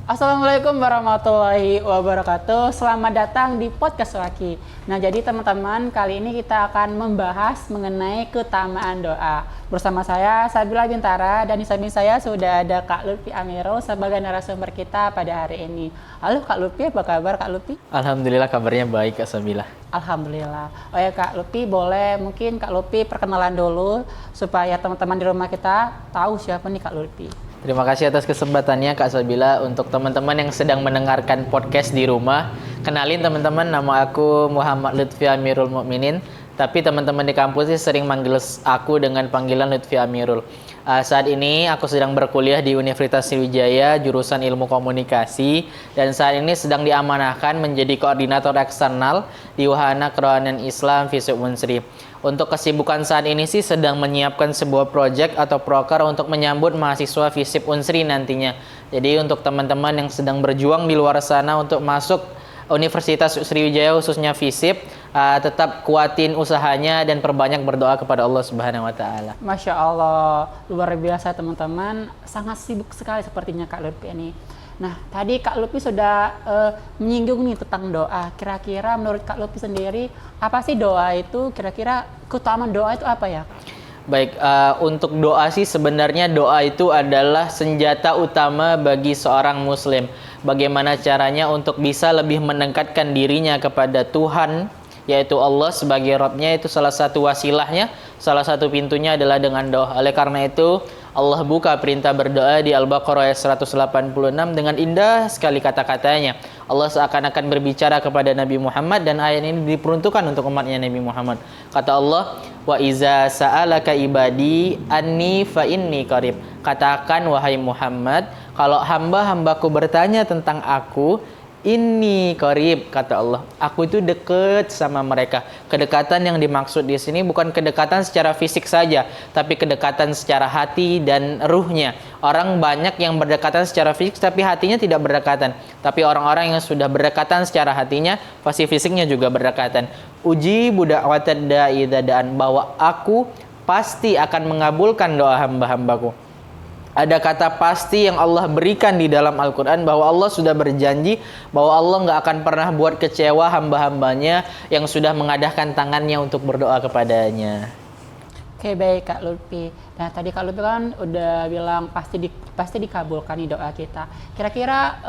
Assalamualaikum warahmatullahi wabarakatuh. Selamat datang di podcast Waki. Nah, jadi teman-teman, kali ini kita akan membahas mengenai keutamaan doa. Bersama saya Sabila Bintara, dan di samping saya sudah ada Kak Lutfi Amirul sebagai narasumber kita pada hari ini. Halo Kak Lutfi, apa kabar Kak Lutfi? Alhamdulillah, kabarnya baik Kak Sabila. Alhamdulillah. Oh ya Kak Lutfi, boleh mungkin Kak Lutfi perkenalan dulu supaya teman-teman di rumah kita tahu siapa nih Kak Lutfi. Terima kasih atas kesempatannya Kak Sabila. Untuk teman-teman yang sedang mendengarkan podcast di rumah, kenalin teman-teman, nama aku Muhammad Lutfi Amirul Mukminin. Tapi teman-teman di kampus sih sering manggil aku dengan panggilan Lutfi Amirul. Saat ini aku sedang berkuliah di Universitas Sriwijaya jurusan Ilmu Komunikasi, dan saat ini sedang diamanahkan menjadi koordinator eksternal di Wahana Kerohanian Islam FISIP Unsri. Untuk kesibukan saat ini sih sedang menyiapkan sebuah proyek atau proker untuk menyambut mahasiswa FISIP Unsri nantinya. Jadi untuk teman-teman yang sedang berjuang di luar sana untuk masuk Universitas Sriwijaya khususnya FISIP, tetap kuatin usahanya dan perbanyak berdoa kepada Allah Subhanahu wa taala. Masya Allah, luar biasa teman-teman, sangat sibuk sekali sepertinya Kak Lutfi ini. Nah, tadi Kak Lutfi sudah menyinggung nih tentang doa. Kira-kira menurut Kak Lutfi sendiri, apa sih doa itu? Kira-kira keutamaan doa itu apa ya? Baik, untuk doa sih sebenarnya doa itu adalah senjata utama bagi seorang muslim. Bagaimana caranya untuk bisa lebih mendekatkan dirinya kepada Tuhan, yaitu Allah sebagai Rabb-nya, itu salah satu wasilahnya, salah satu pintunya adalah dengan doa. Oleh karena itu, Allah buka perintah berdoa di Al-Baqarah ayat 186 dengan indah sekali kata-katanya. Allah seakan-akan berbicara kepada Nabi Muhammad, dan ayat ini diperuntukkan untuk umatnya Nabi Muhammad. Kata Allah, "Wa iza sa'alaka ibadi anni fa inni qarib." Katakan wahai Muhammad, kalau hamba-hambaku bertanya tentang aku, ini qarib, kata Allah, aku itu dekat sama mereka. Kedekatan yang dimaksud di sini bukan kedekatan secara fisik saja, tapi kedekatan secara hati dan ruhnya. Orang banyak yang berdekatan secara fisik tapi hatinya tidak berdekatan. Tapi orang-orang yang sudah berdekatan secara hatinya, pasti fisiknya juga berdekatan. Uji budak watad da'i dadaan, bahwa aku pasti akan mengabulkan doa hamba-hambaku. Ada kata pasti yang Allah berikan di dalam Al-Quran, bahwa Allah sudah berjanji bahwa Allah nggak akan pernah buat kecewa hamba-hambanya yang sudah mengadahkan tangannya untuk berdoa kepadanya. Oke, baik Kak Lutfi. Nah, tadi Kak Lutfi kan udah bilang pasti dikabulkan nih doa kita. Kira-kira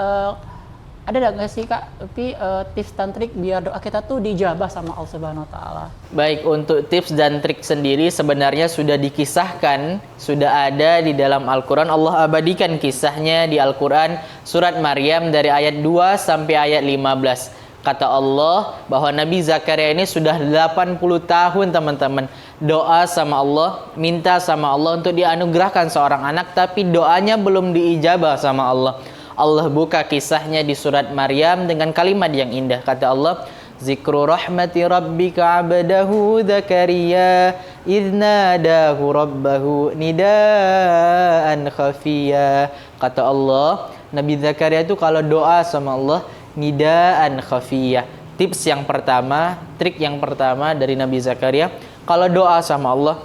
ada nggak sih Kak Lutfi tips dan trik biar doa kita tuh dijabah sama Allah Subhanahu wa taala? Baik, untuk tips dan trik sendiri sebenarnya sudah dikisahkan, sudah ada di dalam Al-Quran. Allah abadikan kisahnya di Al-Quran surat Maryam dari ayat 2 sampai ayat 15. Kata Allah bahwa Nabi Zakaria ini sudah 80 tahun teman-teman doa sama Allah, minta sama Allah untuk dianugerahkan seorang anak, tapi doanya belum diijabah sama Allah. Allah buka kisahnya di surat Maryam dengan kalimat yang indah. Kata Allah, "Zikru rahmati rabbika 'abdahu Zakaria idz nadahu rabbahu nidaan khafiyya." Kata Allah, Nabi Zakaria itu kalau doa sama Allah nidaan khafiyya. Tips yang pertama, trik yang pertama dari Nabi Zakaria, kalau doa sama Allah,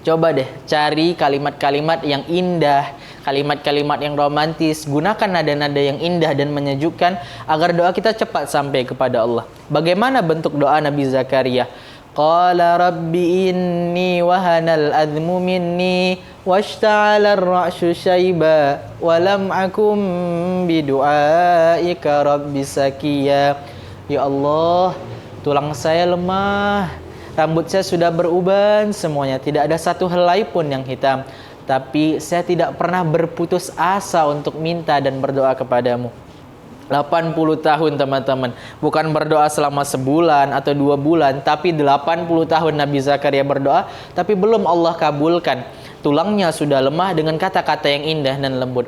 coba deh cari kalimat-kalimat yang indah, kalimat-kalimat yang romantis, gunakan nada-nada yang indah dan menyejukkan agar doa kita cepat sampai kepada Allah. Bagaimana bentuk doa Nabi Zakaria? Qala rabbi inni wahanal azmu minni washta'ala ar-ra'syu syaiba wa lam akum bidu'aika rabbi sakiya. Ya Allah, tulang saya lemah, rambut saya sudah beruban semuanya, tidak ada satu helai pun yang hitam. Tapi saya tidak pernah berputus asa untuk minta dan berdoa kepadamu. 80 tahun teman-teman. Bukan berdoa selama sebulan atau 2 bulan, tapi 80 tahun Nabi Zakaria berdoa, tapi belum Allah kabulkan. Tulangnya sudah lemah dengan kata-kata yang indah dan lembut.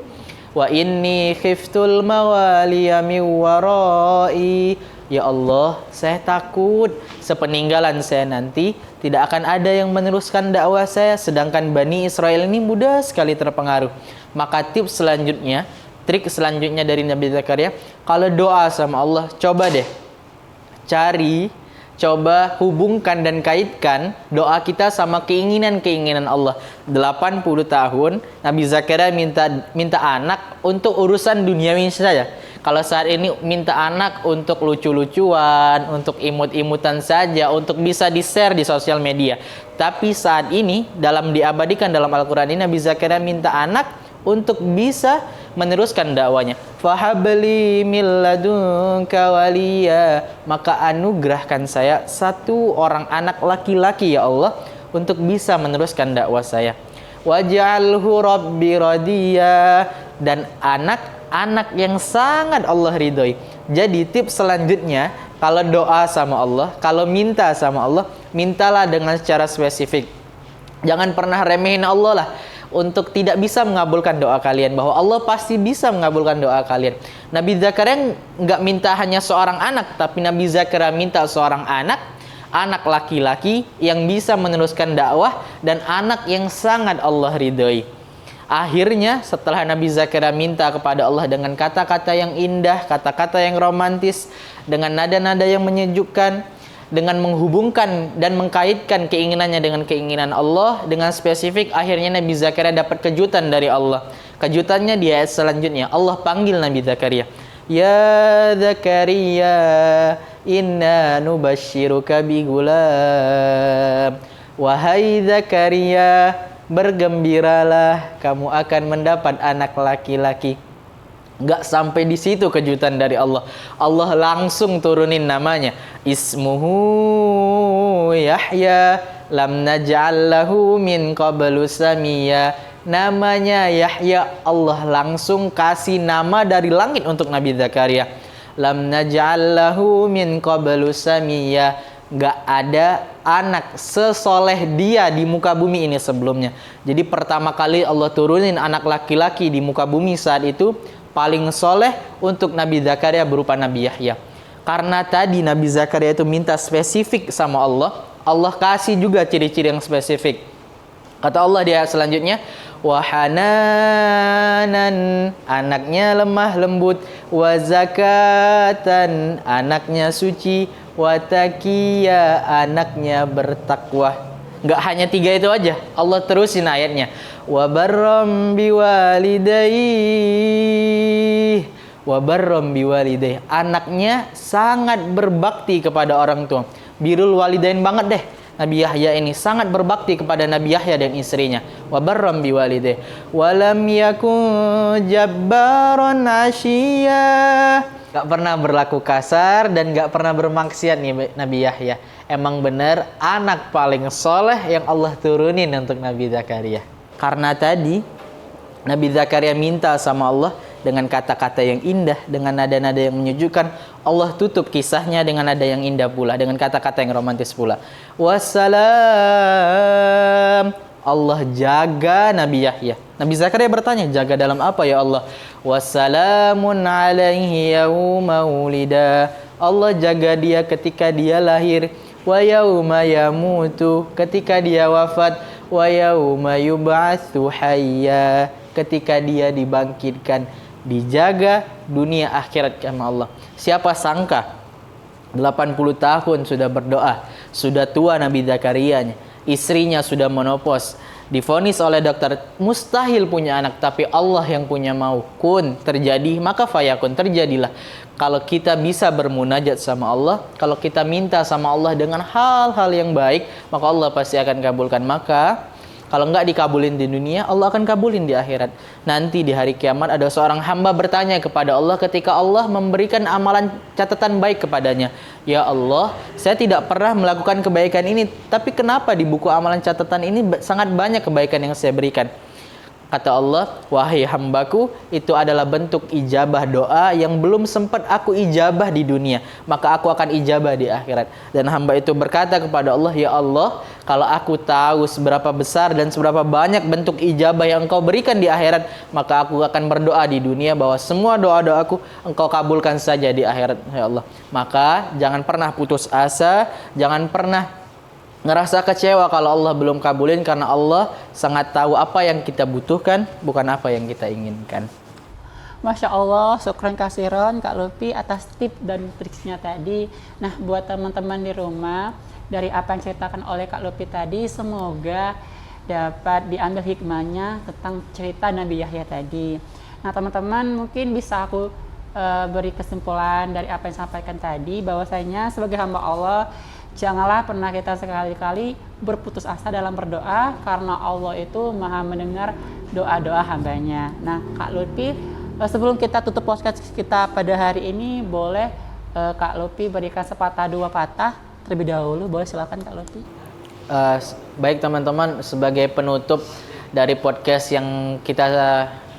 Wa inni khiftul mawaliya min warai. Ya Allah, saya takut sepeninggalan saya nanti tidak akan ada yang meneruskan dakwah saya, sedangkan Bani Israel ini mudah sekali terpengaruh. Maka tips selanjutnya, trik selanjutnya dari Nabi Zakaria, kalau doa sama Allah, coba deh cari coba hubungkan dan kaitkan doa kita sama keinginan-keinginan Allah. 80 tahun Nabi Zakaria minta anak untuk urusan duniawi saja. Kalau saat ini minta anak untuk lucu-lucuan, untuk imut-imutan saja, untuk bisa di-share di sosial media. Tapi saat ini diabadikan dalam Al-Qur'an ini, Nabi Zakaria minta anak untuk bisa meneruskan dakwanya. Fahabli min ladunka waliya, maka anugerahkan saya satu orang anak laki-laki ya Allah untuk bisa meneruskan dakwah saya. Waj'alhu rabbi radiya, dan anak yang sangat Allah ridhoi. Jadi tips selanjutnya, kalau doa sama Allah, kalau minta sama Allah, mintalah dengan secara spesifik. Jangan pernah remehin Allah lah untuk tidak bisa mengabulkan doa kalian, bahwa Allah pasti bisa mengabulkan doa kalian. Nabi Zakaria nggak minta hanya seorang anak, tapi Nabi Zakaria minta seorang anak laki-laki yang bisa meneruskan dakwah dan anak yang sangat Allah ridhoi. Akhirnya setelah Nabi Zakaria minta kepada Allah dengan kata-kata yang indah, kata-kata yang romantis, dengan nada-nada yang menyejukkan, dengan menghubungkan dan mengkaitkan keinginannya dengan keinginan Allah dengan spesifik, akhirnya Nabi Zakaria dapat kejutan dari Allah. Kejutannya di ayat selanjutnya, Allah panggil Nabi Zakaria, ya Zakaria, inna nubashiruka bigulam. Wahai Zakaria, bergembiralah, kamu akan mendapat anak laki-laki. Nggak sampai di situ kejutan dari Allah. Allah langsung turunin namanya. Ismuhu Yahya, lam naj'al lahu min qablu samia. Namanya Yahya. Allah langsung kasih nama dari langit untuk Nabi Zakaria. Lam naj'al lahu min qablu samia. Nggak ada anak sesoleh dia di muka bumi ini sebelumnya. Jadi pertama kali Allah turunin anak laki-laki di muka bumi saat itu, paling soleh untuk Nabi Zakaria berupa Nabi Yahya. Karena tadi Nabi Zakaria itu minta spesifik sama Allah, Allah kasih juga ciri-ciri yang spesifik. Kata Allah di ayat selanjutnya, wahananan, anaknya lemah lembut, wazakatan, anaknya suci, watakiya, anaknya bertakwa. Nggak hanya 3 itu aja, Allah terusin ayatnya. Wabarram biwalidayhi, wabarram biwalidayhi, anaknya sangat berbakti kepada orang tua. Birrul walidain banget deh Nabi Yahya ini, sangat berbakti kepada Nabi Yahya dan istrinya. Wabarram biwalidayhi walam yakun jabbaron asyiya, gak pernah berlaku kasar dan gak pernah bermaksiat nih Nabi Yahya. Emang benar anak paling soleh yang Allah turunin untuk Nabi Zakaria. Karena tadi Nabi Zakaria minta sama Allah dengan kata-kata yang indah, dengan nada-nada yang menyejukkan. Allah tutup kisahnya dengan nada yang indah pula, dengan kata-kata yang romantis pula. Wassalam, Allah jaga Nabi Yahya. Nabi Zakaria bertanya, jaga dalam apa ya Allah? Wassalamun alaihi yauma wulida, Allah jaga dia ketika dia lahir. Wa yauma yamutu, ketika dia wafat. Wa yauma yub'atsu hayya, ketika dia dibangkitkan. Dijaga dunia akhirat sama Allah. Siapa sangka 80 tahun sudah berdoa, sudah tua Nabi Zakarianya, istrinya sudah menopause, divonis oleh dokter mustahil punya anak, tapi Allah yang punya mau. Kun, terjadi, maka fayakun, terjadilah. Kalau kita bisa bermunajat sama Allah, kalau kita minta sama Allah dengan hal-hal yang baik, maka Allah pasti akan kabulkan. Maka kalau nggak dikabulin di dunia, Allah akan kabulin di akhirat. Nanti di hari kiamat ada seorang hamba bertanya kepada Allah ketika Allah memberikan amalan catatan baik kepadanya. Ya Allah, saya tidak pernah melakukan kebaikan ini, tapi kenapa di buku amalan catatan ini sangat banyak kebaikan yang saya berikan? Kata Allah, wahai hambaku, itu adalah bentuk ijabah doa yang belum sempat aku ijabah di dunia, maka aku akan ijabah di akhirat. Dan hamba itu berkata kepada Allah, ya Allah, kalau aku tahu seberapa besar dan seberapa banyak bentuk ijabah yang engkau berikan di akhirat, maka aku akan berdoa di dunia bahwa semua doa-doaku engkau kabulkan saja di akhirat, ya Allah. Maka jangan pernah putus asa, jangan pernah ngerasa kecewa kalau Allah belum kabulin, karena Allah sangat tahu apa yang kita butuhkan, bukan apa yang kita inginkan. Masya Allah, syukran kasiron Kak Lutfi atas tip dan triksnya tadi. Nah, buat teman-teman di rumah, dari apa yang diceritakan oleh Kak Lutfi tadi, semoga dapat diambil hikmahnya tentang cerita Nabi Yahya tadi. Nah, teman-teman mungkin bisa aku beri kesimpulan dari apa yang disampaikan tadi, bahwasanya sebagai hamba Allah, janganlah pernah kita sekali-kali berputus asa dalam berdoa, karena Allah itu maha mendengar doa-doa hambanya. Nah, Kak Lutfi, sebelum kita tutup podcast kita pada hari ini, boleh Kak Lutfi berikan sepatah dua patah terlebih dahulu. Boleh, silakan Kak Lutfi. Baik teman-teman, sebagai penutup dari podcast yang kita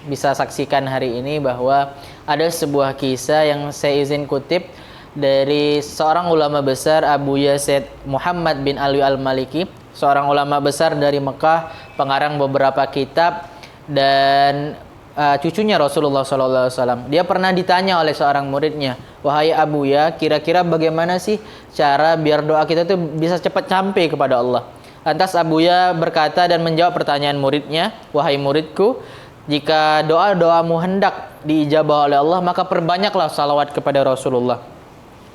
bisa saksikan hari ini, bahwa ada sebuah kisah yang saya izin kutip dari seorang ulama besar, Abu Yazid Muhammad bin Ali al-Maliki, seorang ulama besar dari Mekah, pengarang beberapa kitab dan cucunya Rasulullah SAW. Dia pernah ditanya oleh seorang muridnya, "Wahai Abu ya, kira-kira bagaimana sih cara biar doa kita tuh bisa cepat sampai kepada Allah?" Lantas Abu ya berkata dan menjawab pertanyaan muridnya, "Wahai muridku, jika doa-doamu hendak diijabah oleh Allah, maka perbanyaklah salawat kepada Rasulullah."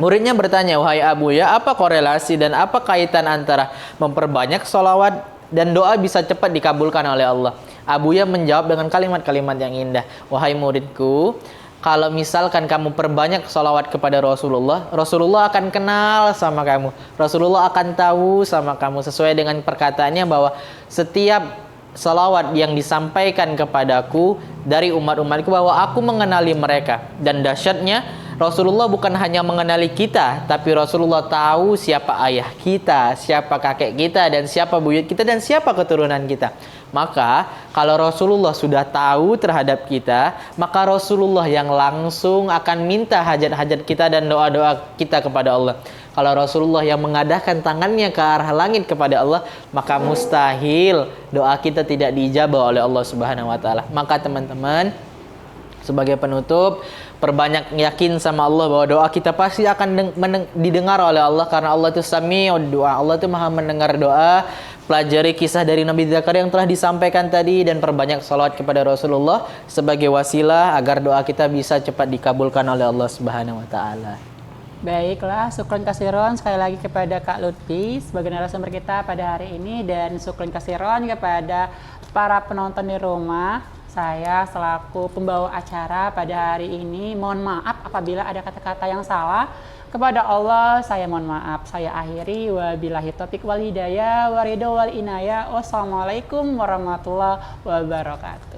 Muridnya bertanya, "Wahai Abu ya, apa korelasi dan apa kaitan antara memperbanyak salawat dan doa bisa cepat dikabulkan oleh Allah?" Abu ya menjawab dengan kalimat-kalimat yang indah, "Wahai muridku, kalau misalkan kamu perbanyak salawat kepada Rasulullah, Rasulullah akan kenal sama kamu. Rasulullah akan tahu sama kamu, sesuai dengan perkataannya bahwa setiap salawat yang disampaikan kepadaku dari umat-umatku, bahwa aku mengenali mereka." Dan dahsyatnya, Rasulullah bukan hanya mengenali kita, tapi Rasulullah tahu siapa ayah kita, siapa kakek kita, dan siapa buyut kita, dan siapa keturunan kita. Maka kalau Rasulullah sudah tahu terhadap kita, maka Rasulullah yang langsung akan minta hajat-hajat kita dan doa-doa kita kepada Allah. Kalau Rasulullah yang mengadahkan tangannya ke arah langit kepada Allah, maka mustahil doa kita tidak diijabah oleh Allah Subhanahu wa taala. Maka teman-teman, sebagai penutup, perbanyak yakin sama Allah bahwa doa kita pasti akan didengar oleh Allah, karena Allah itu sami'ud doa. Allah itu maha mendengar doa. Pelajari kisah dari Nabi Zakaria yang telah disampaikan tadi, dan perbanyak salawat kepada Rasulullah sebagai wasilah agar doa kita bisa cepat dikabulkan oleh Allah Subhanahu wa taala. Baiklah, syukron kasiron sekali lagi kepada Kak Lutfi sebagai narasumber kita pada hari ini, dan syukron kasiron kepada para penonton di rumah. Saya selaku pembawa acara pada hari ini mohon maaf apabila ada kata-kata yang salah. Kepada Allah saya mohon maaf. Saya akhiri, wabillahi taufiq wal hidayah, waridho wal inayah. Wassalamualaikum warahmatullahi wabarakatuh.